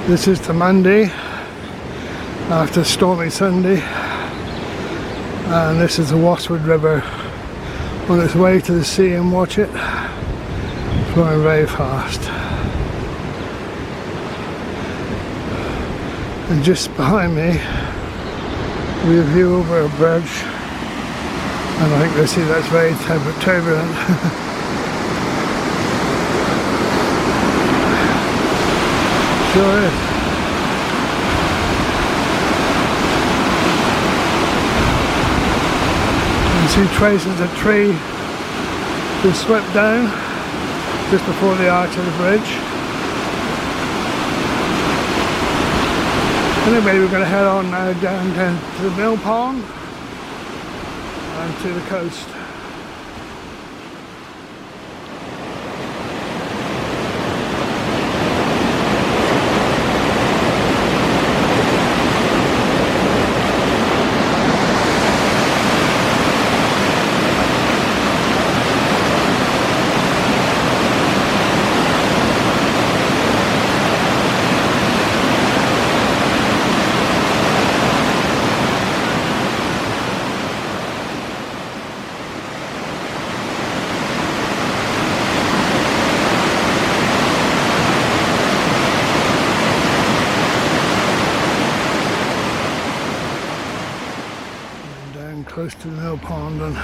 This is the Monday after stormy Sunday, and this is the Watchet River on its way to the sea in Watchet, flowing very fast. And just behind me we have a view over a bridge, and I think you'll see that's very turbulent. Sure is. You can see traces of tree that swept down just before the arch of the bridge. Anyway, we're going to head on now down to the mill pond and to the coast. Close to the mill pond, and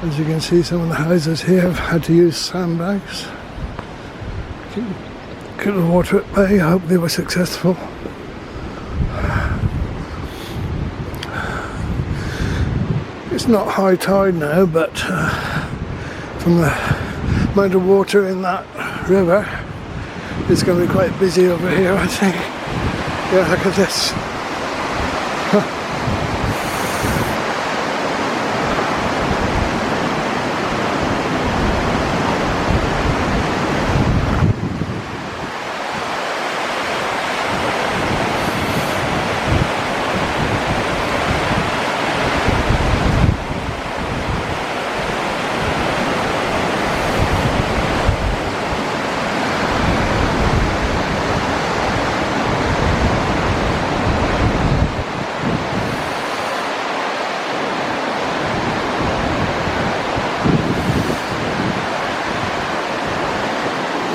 as you can see, some of the houses here have had to use sandbags. Keep the water at bay. I hope they were successful. It's not high tide now, but from the amount of water in that river, it's going to be quite busy over here, I think. Yeah, look at this.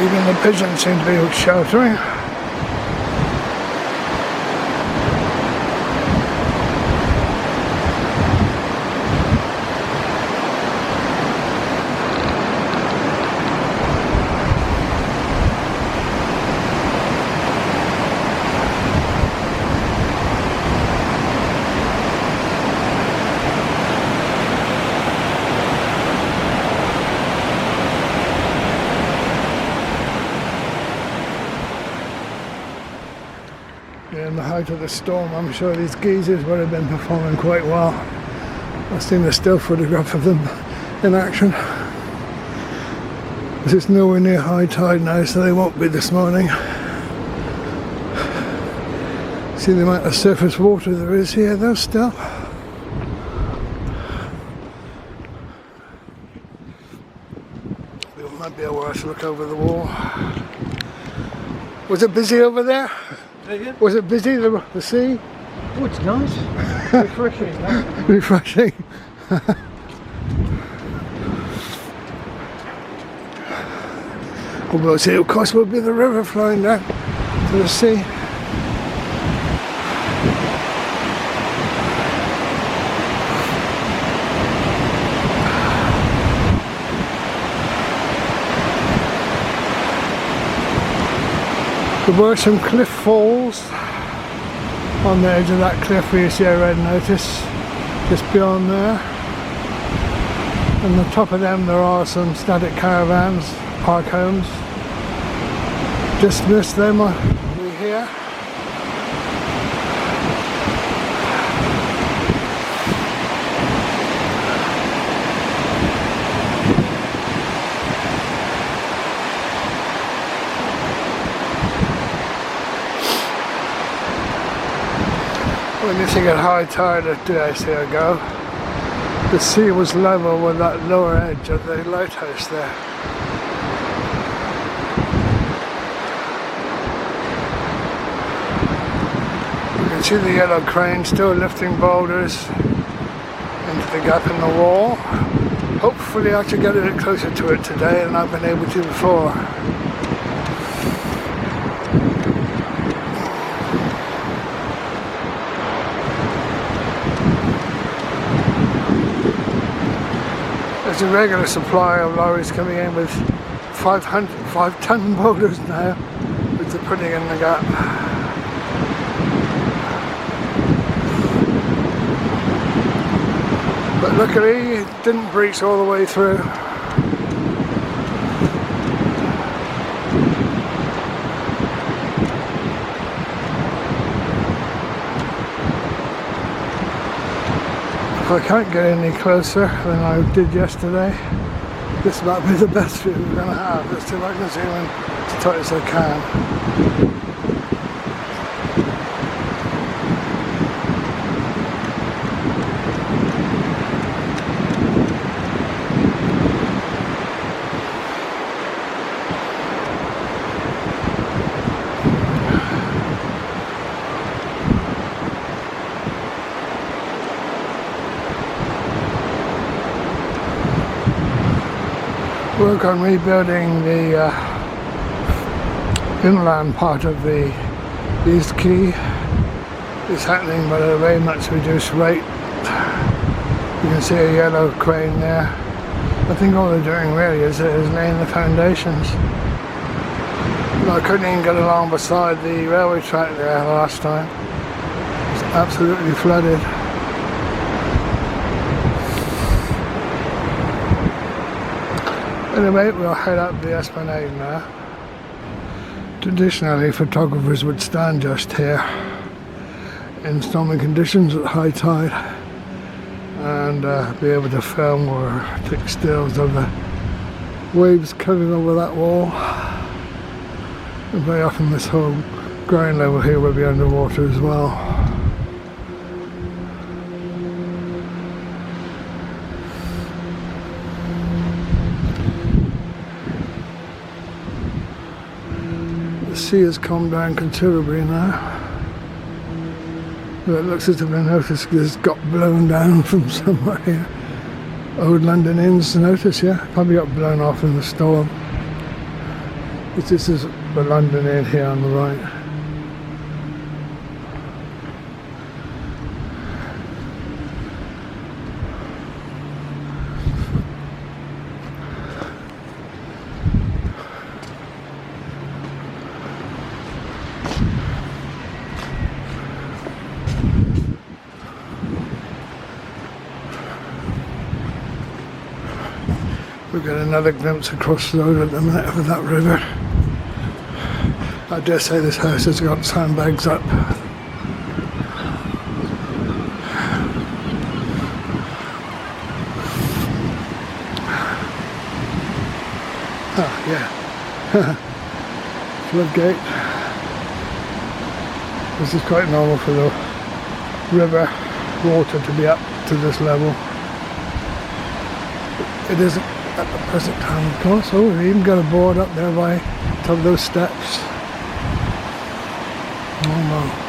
Even the pigeons seem to be sheltering. In the height of the storm, I'm sure these geezers would have been performing quite well. I've seen a still photograph of them in action. This is nowhere near high tide now, so they won't be this morning. See the amount of surface water there is here though still. It might be a worse look over the wall. Was it busy over there? Was it busy, the sea? Oh, it's nice. Refreshing. Refreshing. We'll see, of course, will be the river flowing down to the sea. There were some cliff falls on the edge of that cliff where you see a red notice just beyond there. And on the top of them there are some static caravans, park homes. Just missed them we here. When you think at high tide a 2 days ago, the sea was level with that lower edge of the lighthouse there. can see the yellow crane still lifting boulders into the gap in the wall. Hopefully I should get a bit closer to it today than I've been able to before. There's a regular supply of lorries coming in with 5-ton boulders now, which they're putting in the gap. But luckily it didn't breach all the way through. If I can't get any closer than I did yesterday, this might be the best view we're going to have. Let's see if I can zoom in as tight as I can. Work on rebuilding the inland part of the East Quay is happening but at a very much reduced rate. You can see a yellow crane there. I think all they're doing really is laying the foundations. I couldn't even get along beside the railway track there last time. It's absolutely flooded. Anyway, we'll head up the esplanade now. Traditionally, photographers would stand just here in stormy conditions at high tide and be able to film or take stills of the waves coming over that wall. And very often this whole ground level here will be underwater as well. The sea has calmed down considerably now. But it looks as if I noticed this got blown down from somewhere here. Old London Inn's notice, yeah? Probably got blown off in the storm. This is the London Inn here on the right. We've got another glimpse across the road at the minute of that river. I dare say this house has got sandbags up. Oh, yeah. Floodgate. This is quite normal for the river water to be up to this level. It isn't at the present time, of course. Oh, we've even got a board up there by top of those steps. Oh no.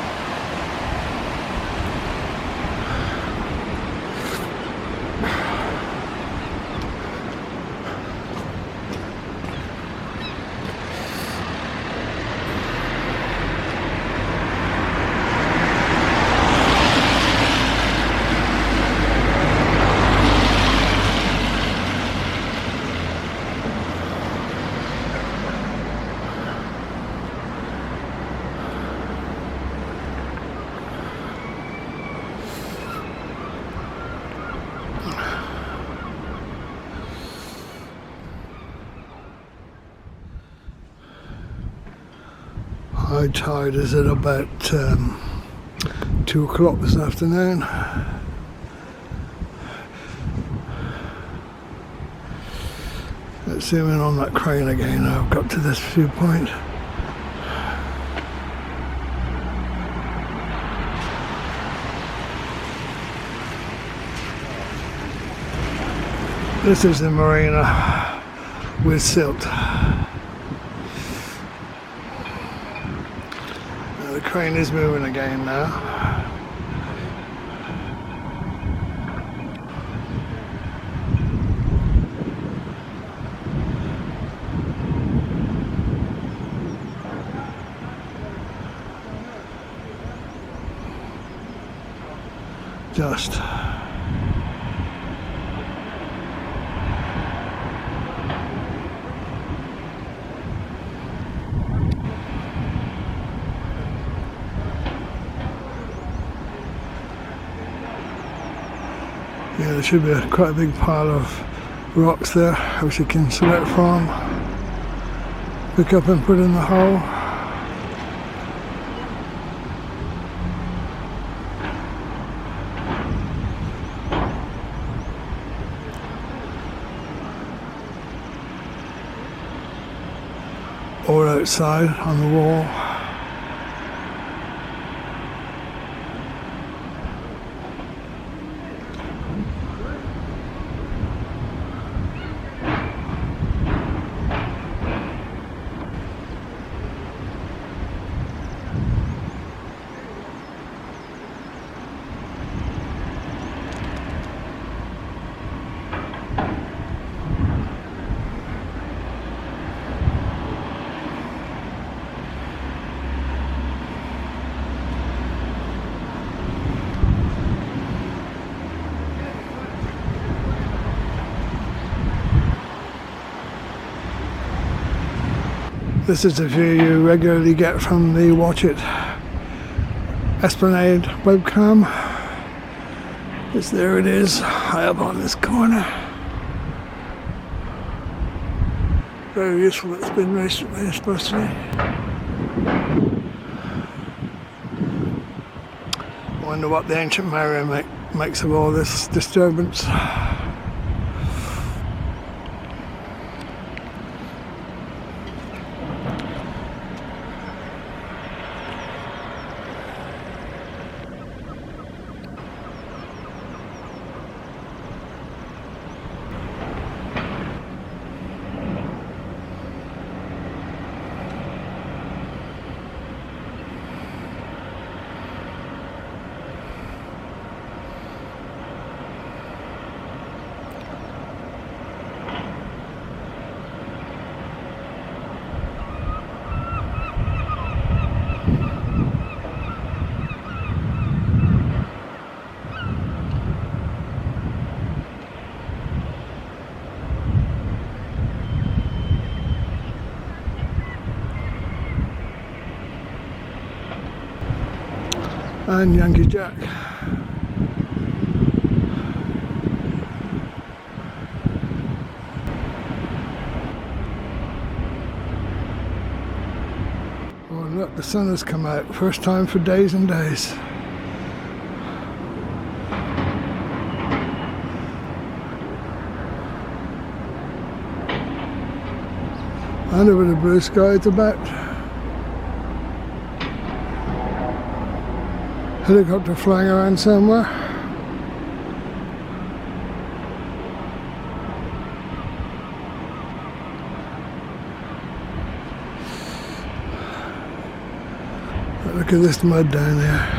High tide is at about 2 o'clock this afternoon. Let's zoom in on that crane again. I've got to this viewpoint. This is the marina with silt. The crane is moving again now. Just. Yeah, there should be quite a big pile of rocks there, which you can select from, pick up and put in the hole. Or outside on the wall. This is the view you regularly get from the Watchet esplanade webcam. There it is, high up on this corner. Very useful it's been recently, especially. I wonder what the ancient mariner makes of all this disturbance. And Yankee Jack. Oh look, the sun has come out, first time for days and days. And a bit of blue sky it's about. Helicopter flying around somewhere. Look at this mud down there.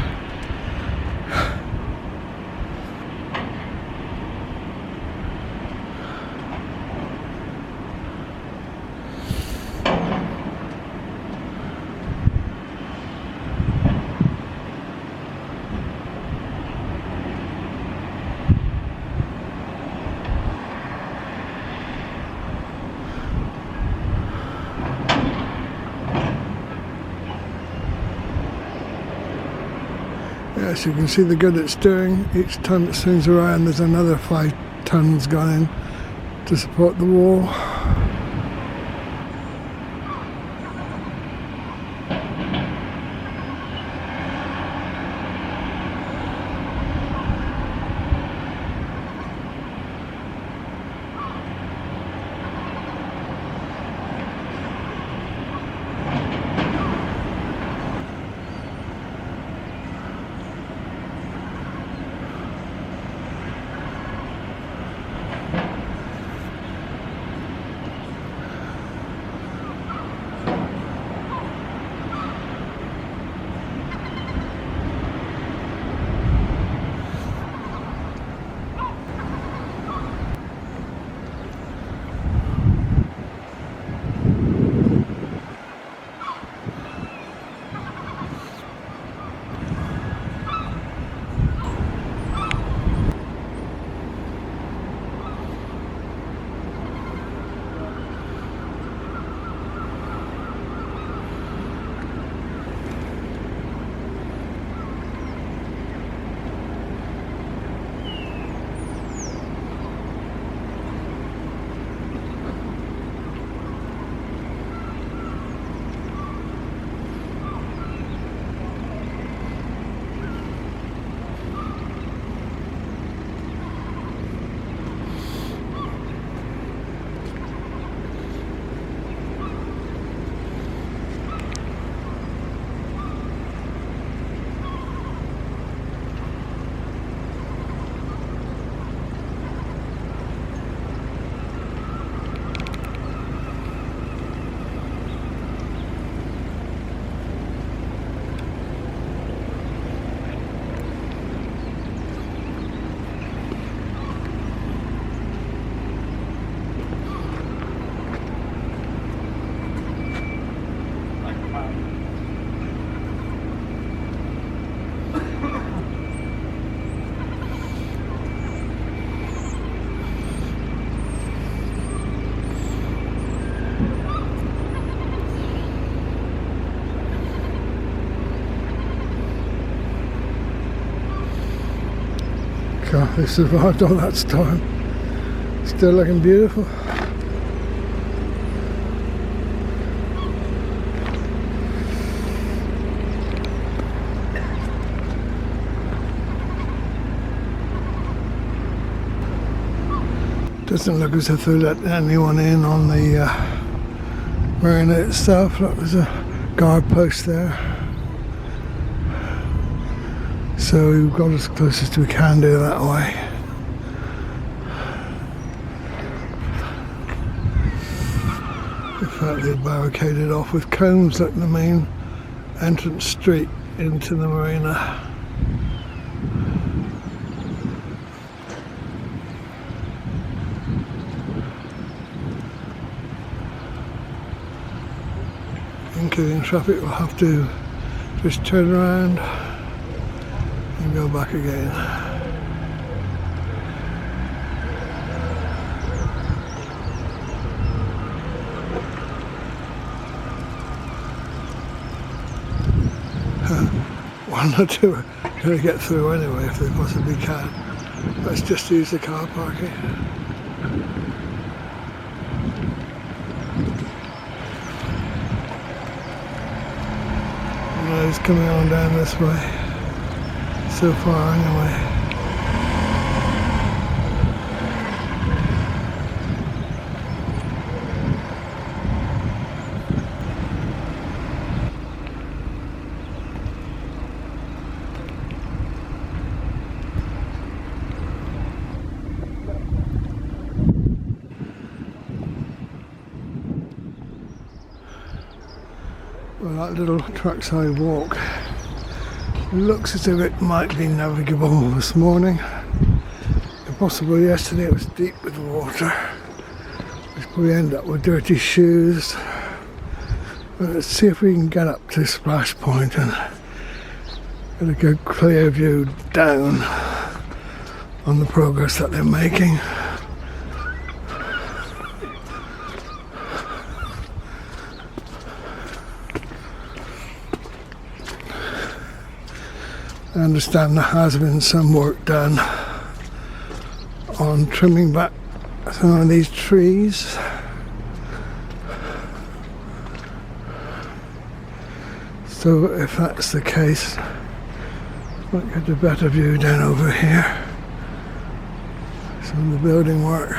Yes, you can see the good it's doing. Each ton it swings around, there's another 5 tons gone in to support the wall. God, they survived all that storm. Still looking beautiful. Doesn't look as if they let anyone in on the marina itself. Look, there's a guard post there. So we've got as close as we can do that way. In fact, they barricaded off with cones at the main entrance street into the marina. Incoming traffic will have to just turn around and go back again. One or two are going to get through anyway if they possibly can. Let's just use the car parking. It's coming on down this way, so far anyway. Well, that little trackside walk looks as if it might be navigable this morning. If possible, yesterday it was deep with water. We'll probably end up with dirty shoes. But let's see if we can get up to Splash Point and get a good clear view down on the progress that they're making. I understand there has been some work done on trimming back some of these trees. So if that's the case, might get a better view down over here. Some of the building work.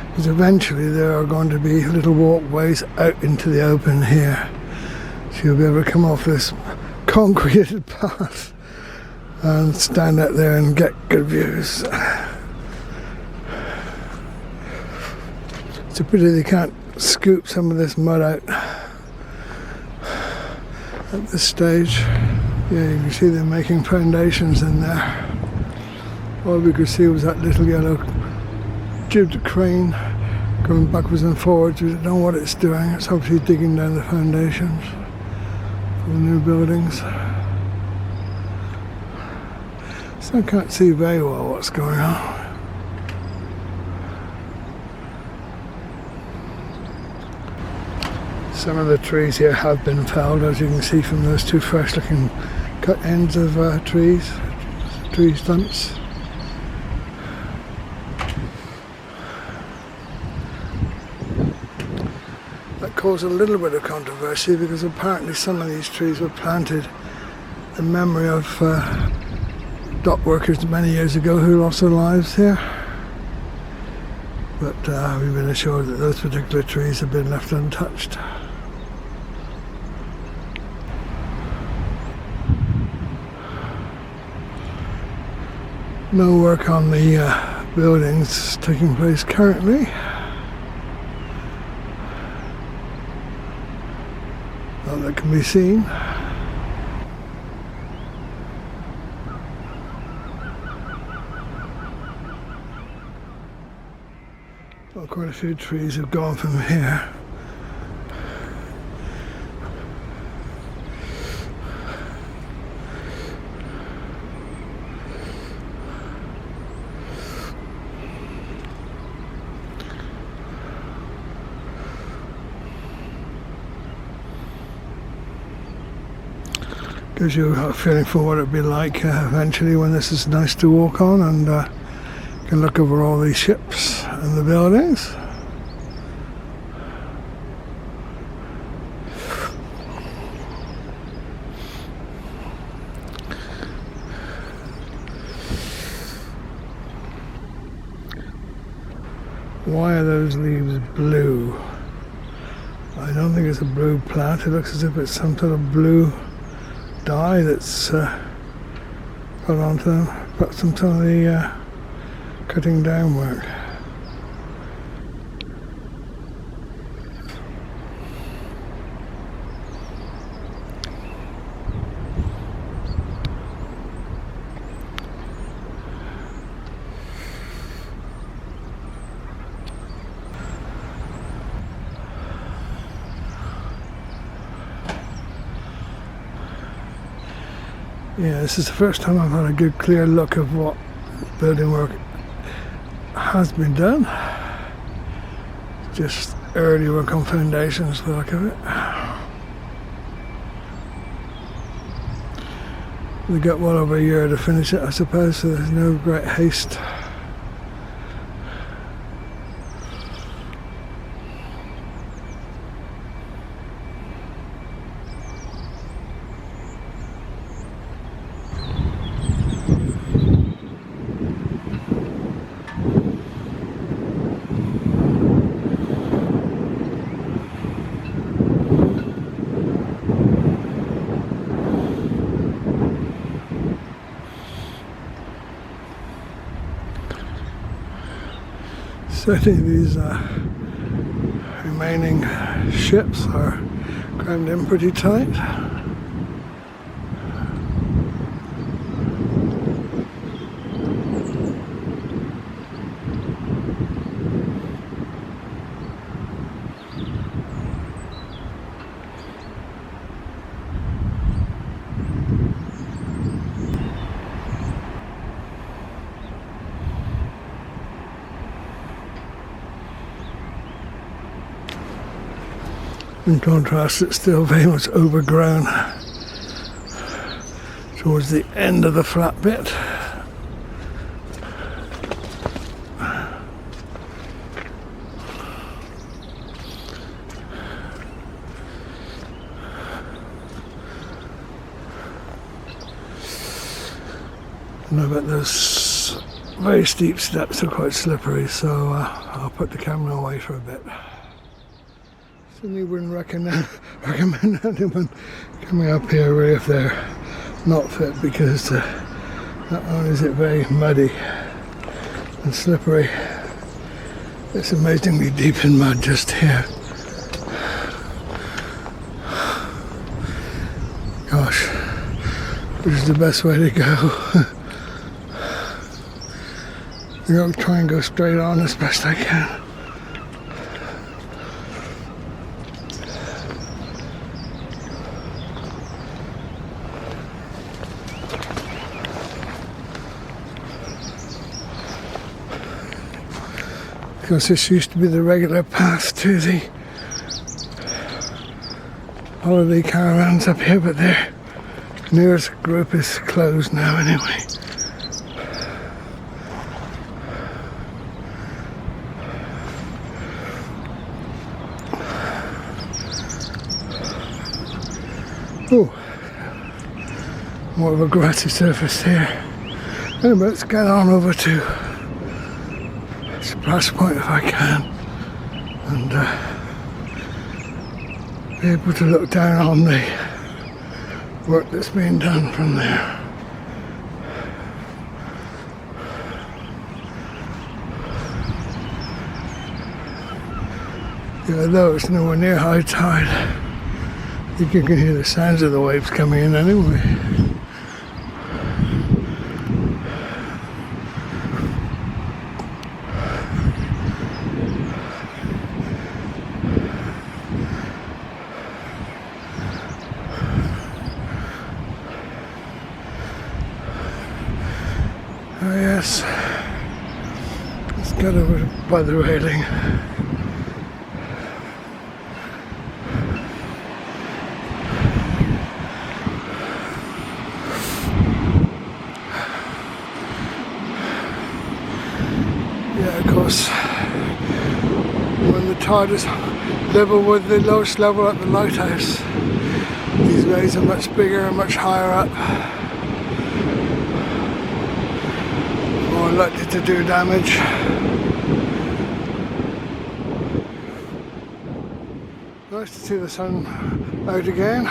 Because eventually there are going to be little walkways out into the open here. So you'll be able to come off this concreted path and stand out there and get good views. It's a pity they can't scoop some of this mud out at this stage. Yeah, you can see them making foundations in there. All we could see was that little yellow jibbed crane going backwards and forwards. We don't know what it's doing. It's obviously digging down the foundations for the new buildings. So I can't see very well what's going on. Some of the trees here have been felled, as you can see from those two fresh looking cut ends of tree stumps. That caused a little bit of controversy because apparently some of these trees were planted in memory of dock workers many years ago who lost their lives here. But we've been assured that those particular trees have been left untouched. No work on the buildings taking place currently. Not that can be seen. Well, quite a few trees have gone from here. gives you a feeling for what it'd be like eventually when this is nice to walk on, and you can look over all these ships and the buildings. Why are those leaves blue? I don't think it's a blue plant. It looks as if it's some sort of blue dye that's put onto them, but some sort of the cutting down work. Yeah, this is the first time I've had a good clear look of what building work has been done. Just early work on foundations, the look of it. We got well over a year to finish it, I suppose, so there's no great haste. Certainly these remaining ships are crammed in pretty tight. In contrast, it's still very much overgrown towards the end of the flat bit. And I bet those very steep steps are quite slippery, so I'll put the camera away for a bit. Certainly wouldn't recommend anyone coming up here really if they're not fit, because not only is it very muddy and slippery, it's amazingly deep in mud just here. Gosh, which is the best way to go. I'm going to try and go straight on as best I can. Because this used to be the regular path to the holiday caravans up here, but their nearest group is closed now anyway. Oh, more of a grassy surface here. Anyway, let's get on over to Splash Point if I can, and be able to look down on the work that's being done from there. Yeah, though it's nowhere near high tide, you can hear the sounds of the waves coming in anyway. Oh yes, let's get over by the railing. tide is level with the lowest level at the lighthouse. These waves are much bigger and much higher up, more likely to do damage. Nice to see the sun out again.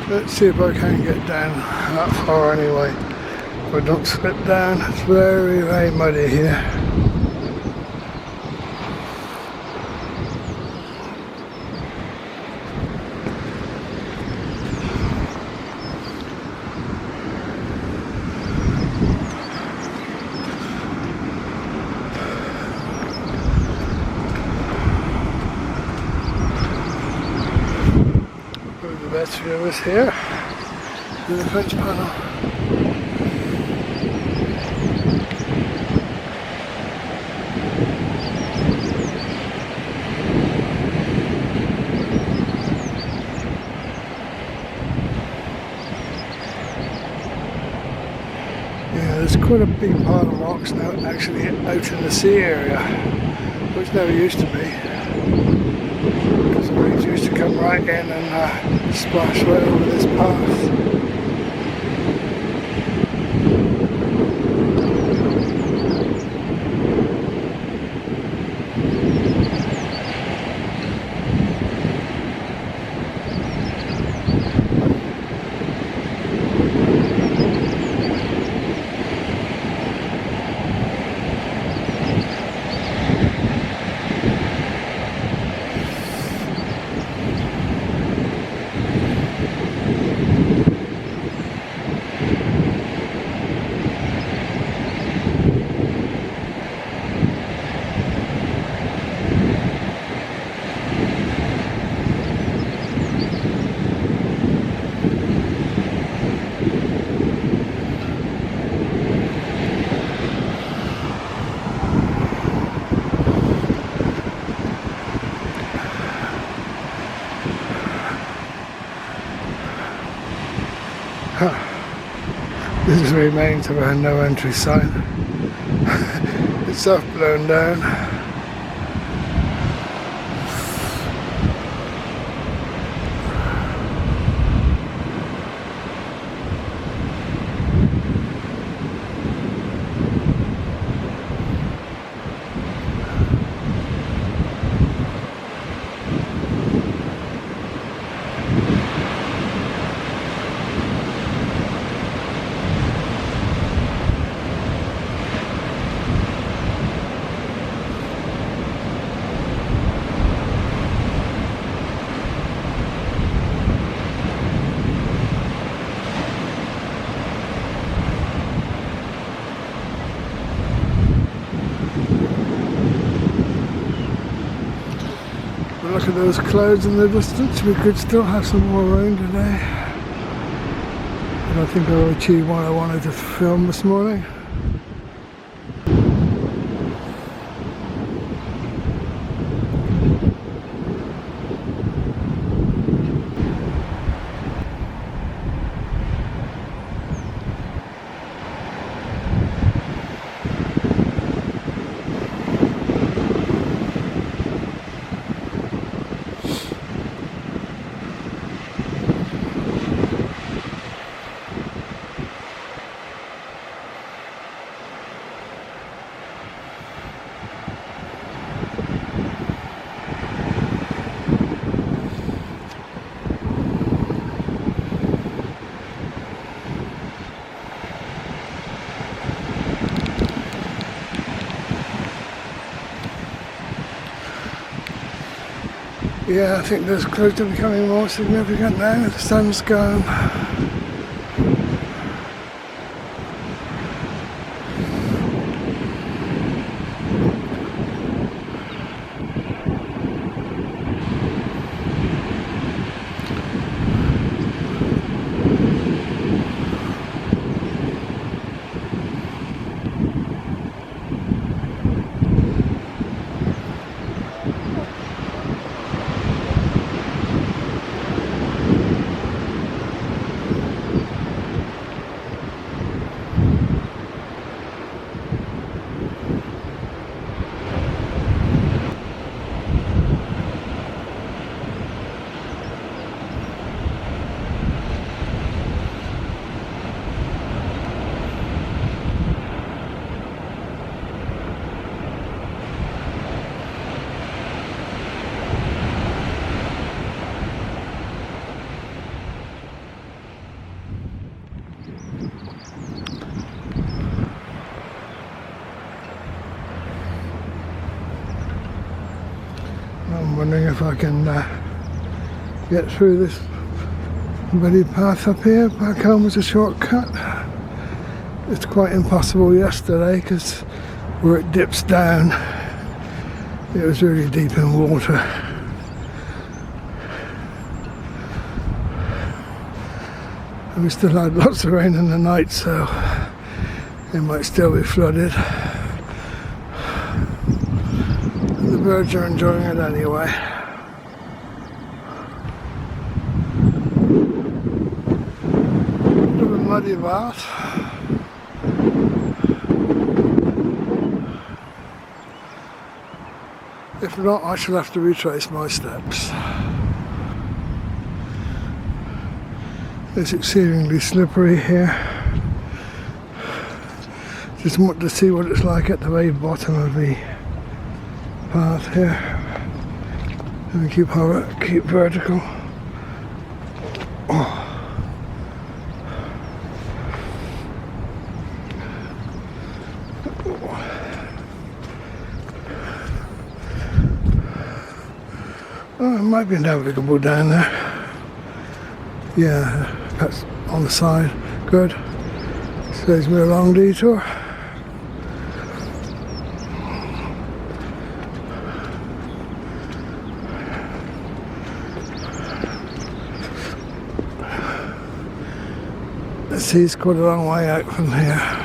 Let's see if I can get down that far anyway. If I don't slip down, it's very, very muddy here. The best view is here in the French panel. Yeah, there's quite a big pile of rocks now actually out in the sea area, which never used to be. The waves used to come right in and splash right over this path. This is the remains of a no entry sign. It's half blown down. Look at those clouds in the distance. We could still have some more rain today. I don't think I'll achieve what I wanted to film this morning. Yeah, I think those clouds are becoming more significant now. The sun's gone. I can get through this muddy path up here. Back home was a shortcut. It's quite impossible yesterday because where it dips down, it was really deep in water. And we still had lots of rain in the night, so it might still be flooded. The birds are enjoying it anyway. Bit of a muddy bath. If not, I shall have to retrace my steps. It's exceedingly slippery here. Just want to see what it's like at the very bottom of the path here. And keep vertical. Oh. Oh, it might be navigable down there. Yeah, that's on the side. Good. Saves me a long detour. The sea's quite a long way out from here.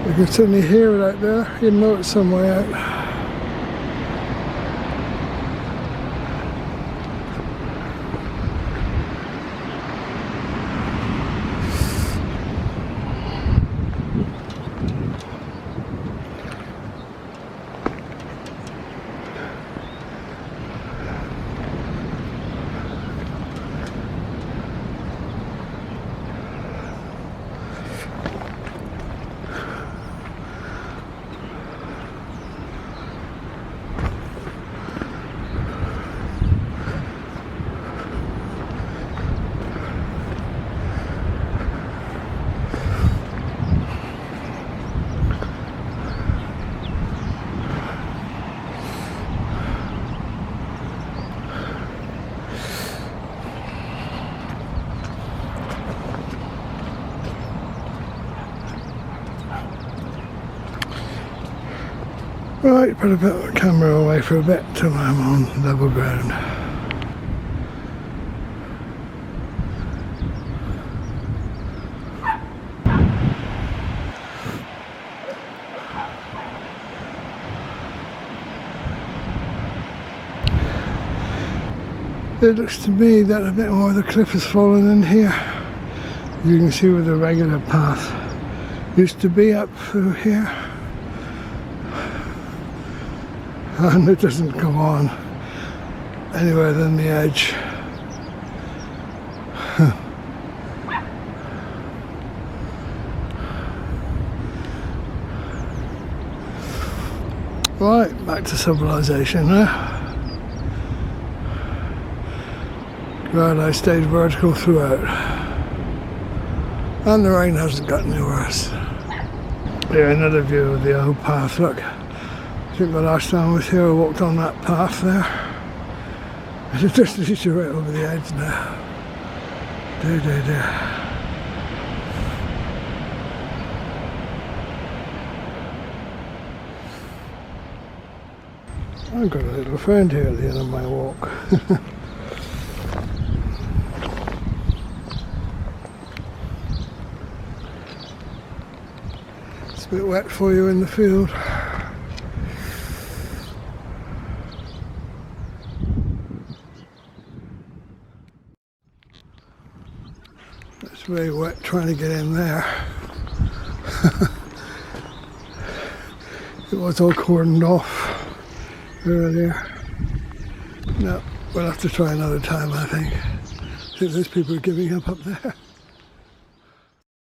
You can certainly hear it out there, you know it's some way out. Right, put a bit of the camera away for a bit till I'm on level ground. It looks to me that a bit more of the cliff has fallen in here. You can see where the regular path used to be up through here. And it doesn't go on anywhere than the edge. Right, back to civilization now. Glad I stayed vertical throughout. And the rain hasn't got any worse. Here, another view of the old path, look. I think the last time I was here I walked on that path there. And it just leads you right over the edge now. There. I've got a little friend here at the end of my walk. It's a bit wet for you in the field. It's very wet trying to get in there. It was all cordoned off earlier. No, we'll have to try another time, I think. I think there's people giving up there.